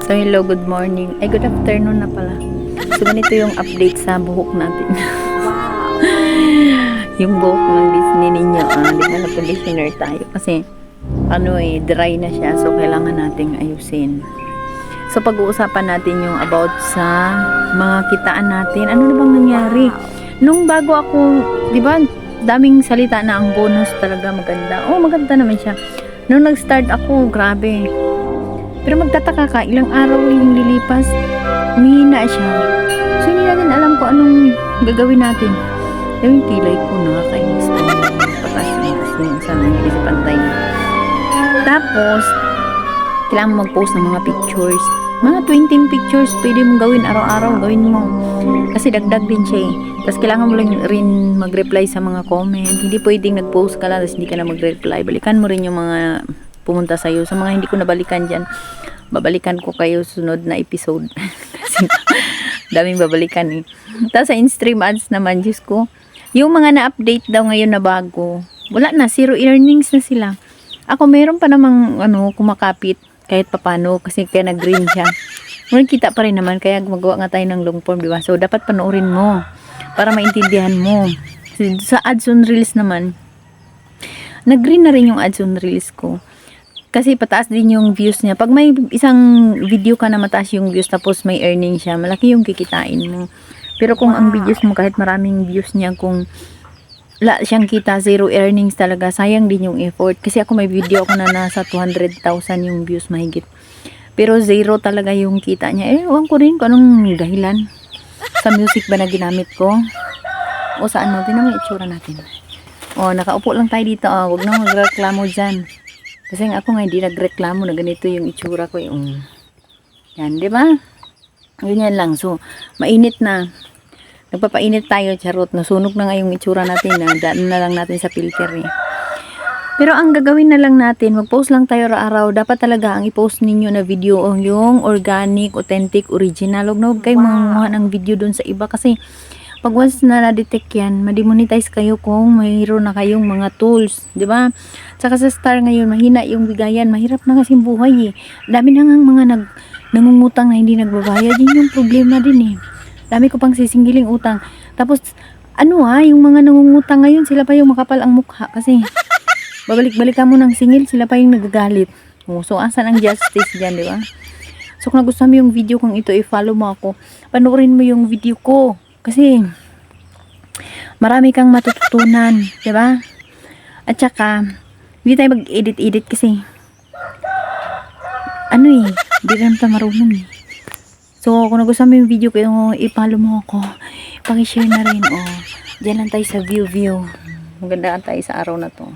So hello, good morning. Ay, good afternoon na pala. So ganito yung update sa buhok natin. Yung buhok ng Disney ninyo, di ba na-conditioner tayo kasi dry na siya, so kailangan nating ayusin. So pag-uusapan natin yung about sa mga kitaan natin. Ano na bang nangyari? Nung bago ako, di ba, daming salita na ang bonus talaga maganda. Oh, maganda naman siya. Nung nag-start ako, grabe. Pero magtataka ka, ilang araw yung lilipas, humihina siya. So hindi natin alam kung anong gagawin natin. Yung kilay ko, nakakainis pa. Patas yung sana yung pantay. Tapos, kailangan mo mag-post ng mga pictures. Mga 20 pictures, pwede mong gawin araw-araw, gawin mo. Kasi dagdag din siya eh. Tapos kailangan mo lang rin mag-reply sa mga comment. Hindi pwedeng nag-post ka lang, tapos hindi ka na mag-reply. Balikan mo rin yung mga pumunta sa'yo. Sa mga hindi ko nabalikan dyan, babalikan ko kayo sunod na episode. Kasi daming babalikan eh. Tapos sa in-stream ads naman, Diyos ko, yung mga na-update daw ngayon na bago, wala na, zero earnings na sila. Ako meron pa namang kumakapit kahit papano kasi kaya nag-green siya. Ngunit kita pa rin naman, kaya magawa nga tayo ng long form, diba? So dapat panoorin mo para maintindihan mo. Sa ads on reels naman, nag-green na rin yung ads on reels ko. Kasi pataas din yung views niya. Pag may isang video ka na mataas yung views tapos may earning siya, malaki yung kikitain mo. Pero kung ang videos mo kahit maraming views niya, kung wala siyang kita, zero earnings talaga, sayang din yung effort. Kasi ako may video ako na nasa 200,000 yung views mahigit. Pero zero talaga yung kita niya. Ewan ko rin kung anong dahilan. Sa music ba na ginamit ko? O saan mo? Tinan mo yung itsura natin. O, nakaupo lang tayo dito. Huwag na magreklamo dyan. Kasi ako nga hindi nagreklamo na ganito yung itsura ko. Yan, di ba? Ganyan lang. So, mainit na. Nagpapainit tayo, charot. Nasunog na nga yung itsura natin. Daan na lang natin sa filter eh. Pero ang gagawin na lang natin, mag-post lang tayo araw. Dapat talaga ang i-post ninyo na video yung organic, authentic, original. Huwag kayo manguha ng video dun sa iba. Kasi pag once na na-detect yan, ma-demonetize kayo kung mayroon na kayong mga tools. Diba? Tsaka sa Star ngayon, mahina yung bigayan. Mahirap na kasing buhay eh. Dami na nga mga nangungutang na hindi nagbabayad. Yun yung problema din eh. Dami ko pang sisinggiling utang. Tapos, yung mga nangungutang ngayon, sila pa yung makapal ang mukha. Kasi, babalik-balikan mo ng singil, sila pa yung nagagalit. So, asan ang justice dyan, di ba? So, kung nagustuhan mo yung video kong ito, i-follow mo ako. Panoorin mo yung video ko. Kasi, marami kang matututunan, di ba? At saka, hindi tayo mag-edit-edit kasi, hindi rin tayo marunong eh. So, kung nagustuhan mo yung video ko, i-follow mo ako. Paki-share na rin, Diyan lang tayo sa view. Maganda tayo sa araw na to.